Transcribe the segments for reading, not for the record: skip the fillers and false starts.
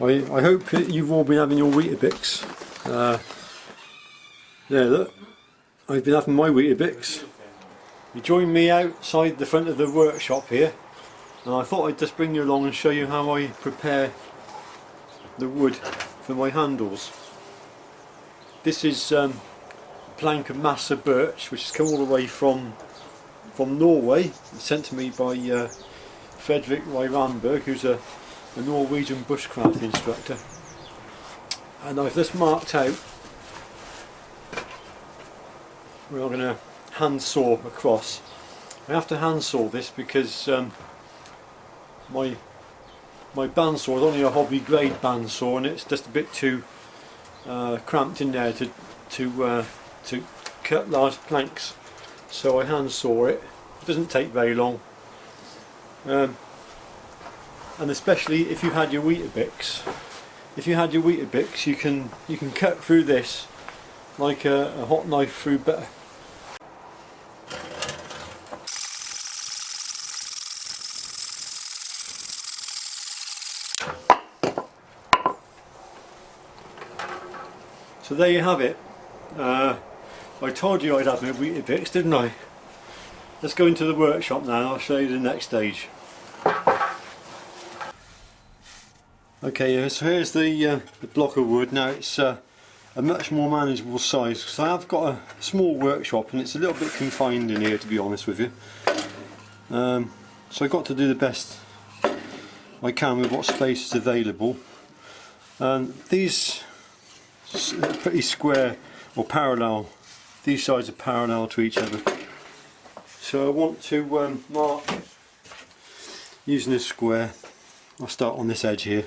I hope that you've all been having your Weetabix. There, look, I've been having my Weetabix. You joined me outside the front of the workshop here, and I thought I'd just bring you along and show you how I prepare the wood for my handles. This is a plank of Masur birch, which has come all the way from Norway. It's sent to me by Frederick Ramberg, who's a Norwegian bushcraft instructor. And I've just marked out where I'm going to hand saw across. I have to hand saw this because my bandsaw is only a hobby grade bandsaw, and it's just a bit too cramped in there to cut large planks. So I hand saw it. It doesn't take very long. And especially if you had your Weetabix, you can cut through this like a hot knife through butter. So there you have it. I told you I'd have my Weetabix, didn't I? Let's go into the workshop now and I'll show you the next stage. Okay, so here's the block of wood. Now it's a much more manageable size, because I have got a small workshop and it's a little bit confined in here, to be honest with you. So I've got to do the best I can with what space is available. These are pretty square or parallel. These sides are parallel to each other. So I want to mark using a square. I'll start on this edge here.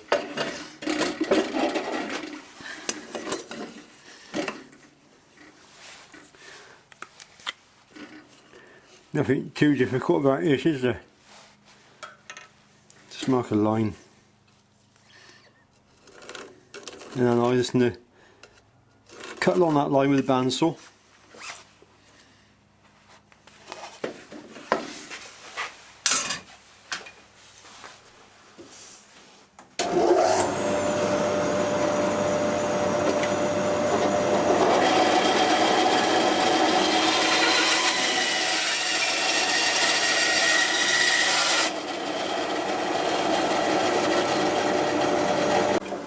Nothing too difficult about this, is there? Just mark a line. And then I'm just going to cut along that line with a bandsaw.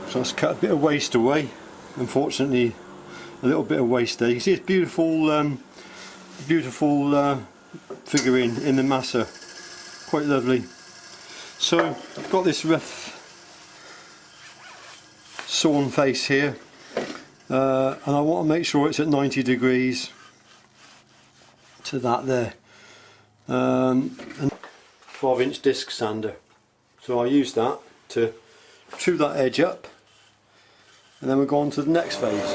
So let's cut a bit of waste away. Unfortunately, a little bit of waste there. You can see it's beautiful, beautiful figurine in the Masur. Quite lovely. So I've got this rough sawn face here, and I want to make sure it's at 90 degrees to that there. And 12-inch disc sander. So I use that to chew that edge up, and then we'll go on to the next phase.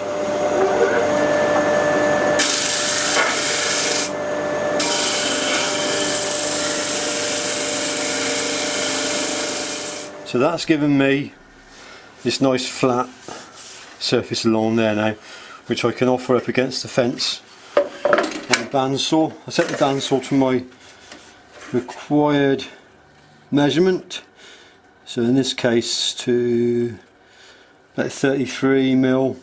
So that's given me this nice flat surface along there now, which I can offer up against the fence on the bandsaw. I set the bandsaw to my required measurement, so in this case to about 33mm.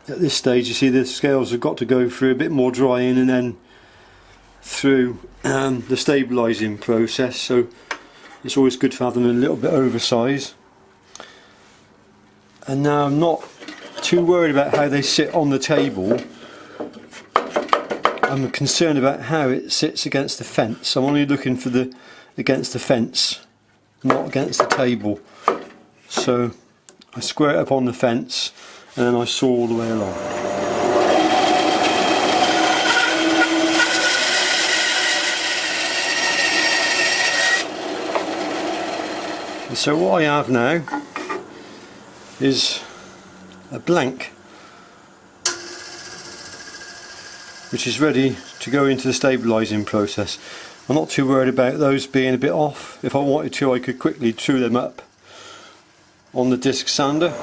At this stage you see the scales have got to go through a bit more drying and then through the stabilising process, so it's always good to have them a little bit oversized. And now I'm not too worried about how they sit on the table. I'm concerned about how it sits against the fence. I'm only looking for the against the fence, not against the table. So I square it up on the fence and then I saw all the way along. And so what I have now is a blank which is ready to go into the stabilising process. I'm not too worried about those being a bit off. If I wanted to, I could quickly chew them up on the disc sander.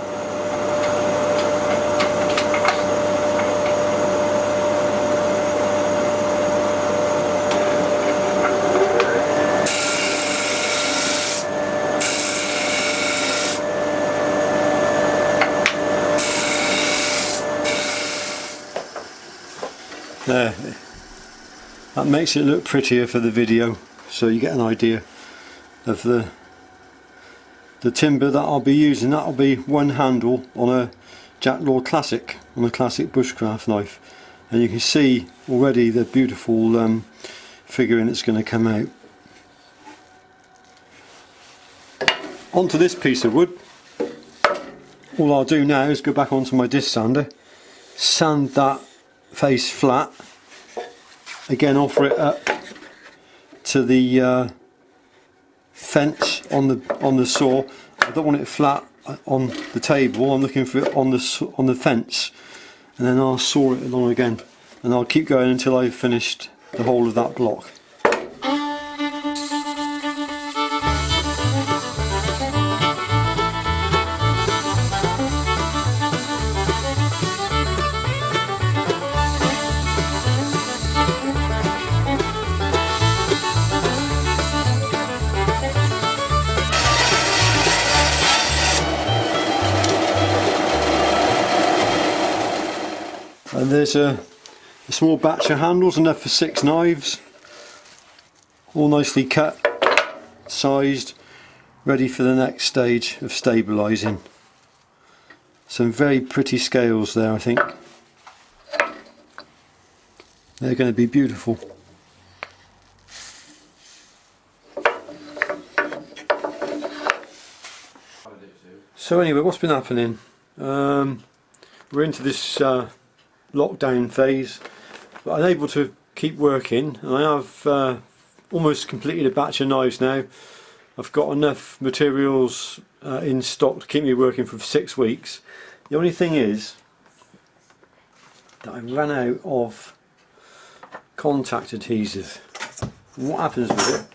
There, that makes it look prettier for the video, so you get an idea of the timber that I'll be using. That'll be one handle on a Jack Lord Classic, on a classic bushcraft knife, and you can see already the beautiful figurine that's going to come out. Onto this piece of wood, all I'll do now is go back onto my disc sander, sand that face flat, again offer it up to the fence on the saw. I don't want it flat on the table, I'm looking for it on the fence, and then I'll saw it along again, and I'll keep going until I've finished the whole of that block. And there's a small batch of handles, enough for 6 knives, all nicely cut, sized, ready for the next stage of stabilising. Some very pretty scales there, I think. They're going to be beautiful. So anyway, what's been happening? We're into this lockdown phase, but I'm able to keep working, and I have almost completed a batch of knives now. I've got enough materials in stock to keep me working for 6 weeks. The only thing is that I ran out of contact adhesive. And what happens with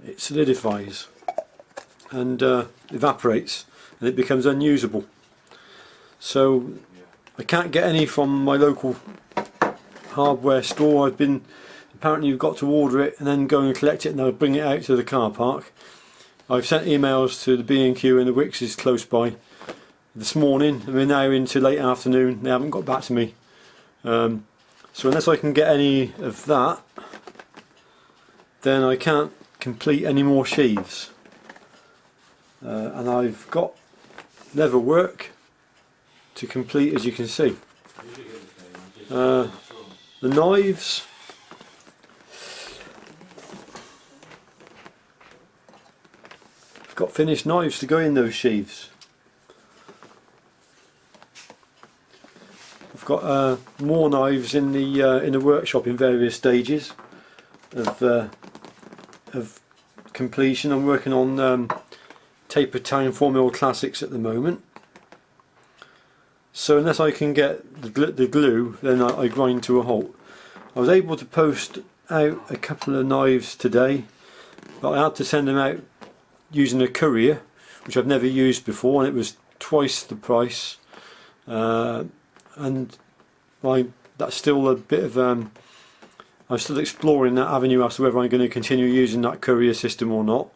it? It solidifies and evaporates, and it becomes unusable. So I can't get any from my local hardware store. Apparently you've got to order it and then go and collect it, and they'll bring it out to the car park. I've sent emails to the B&Q and the Wickes close by this morning, and we're now into late afternoon. They haven't got back to me. So unless I can get any of that, then I can't complete any more sheaves. And I've got leather work to complete, as you can see. The knives, I've got finished knives to go in those sheaths. I've got more knives in the workshop in various stages of completion. I'm working on taper tang 4mm classics at the moment. So unless I can get the glue, then I grind to a halt. I was able to post out a couple of knives today, but I had to send them out using a courier, which I've never used before, and it was twice the price. And that's still a bit of I'm still exploring that avenue as to whether I'm going to continue using that courier system or not.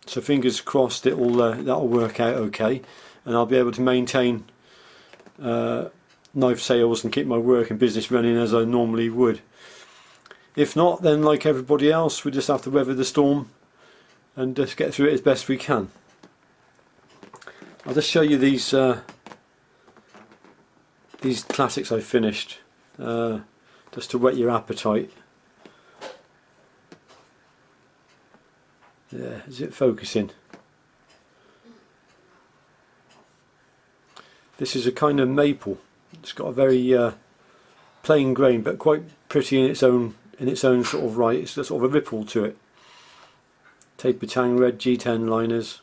So fingers crossed that'll work out okay, and I'll be able to maintain knife sales and keep my work and business running as I normally would. If not, then like everybody else, we just have to weather the storm and just get through it as best we can. I'll just show you these classics I finished, just to whet your appetite. Yeah, is it focusing? This is a kind of maple. It's got a very plain grain, but quite pretty in its own sort of right. It's sort of a ripple to it. Taper tang red G10 liners.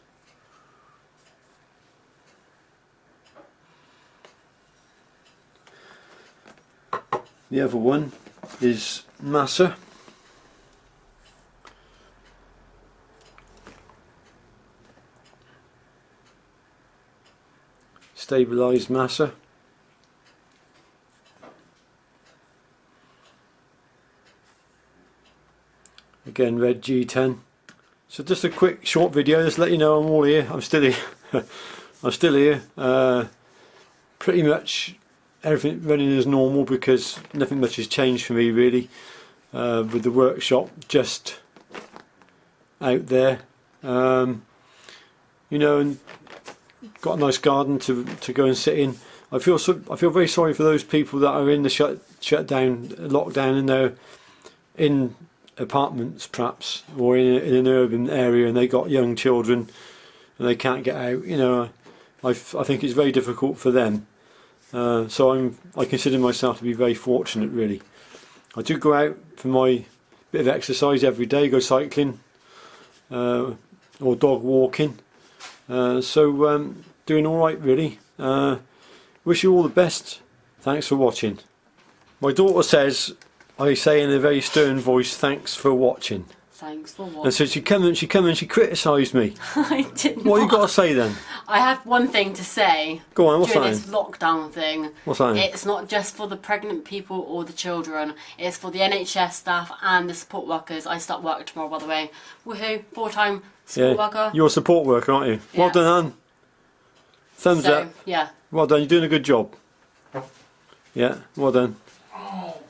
The other one is Masur. Stabilised Masur. Again, red G10. So just a quick short video, just to let you know I'm all here. I'm still here. I'm still here. pretty much everything running as normal because nothing much has changed for me really, with the workshop just out there, you know, and got a nice garden to go and sit in. I feel very sorry for those people that are in the shutdown, lockdown, and they're in apartments perhaps, or in an urban area, and they got young children and they can't get out. You know, I think it's very difficult for them. So I consider myself to be very fortunate really. I do go out for my bit of exercise every day, go cycling, or dog walking. So doing all right really. Wish you all the best. Thanks for watching. My daughter says, I say in a very stern voice, thanks for watching. Thanks for watching. And so she come and she criticised me. I didn't. What you got to say then? I have one thing to say. Go on, what's during that? This lockdown thing. What's that? It's not just for the pregnant people or the children. It's for the NHS staff and the support workers. I start work tomorrow, by the way. Woohoo! Full-time support worker. You're a support worker, aren't you? Yeah. Well done, Anne. Thumbs up. Yeah. Well done. You're doing a good job. Yeah. Well done.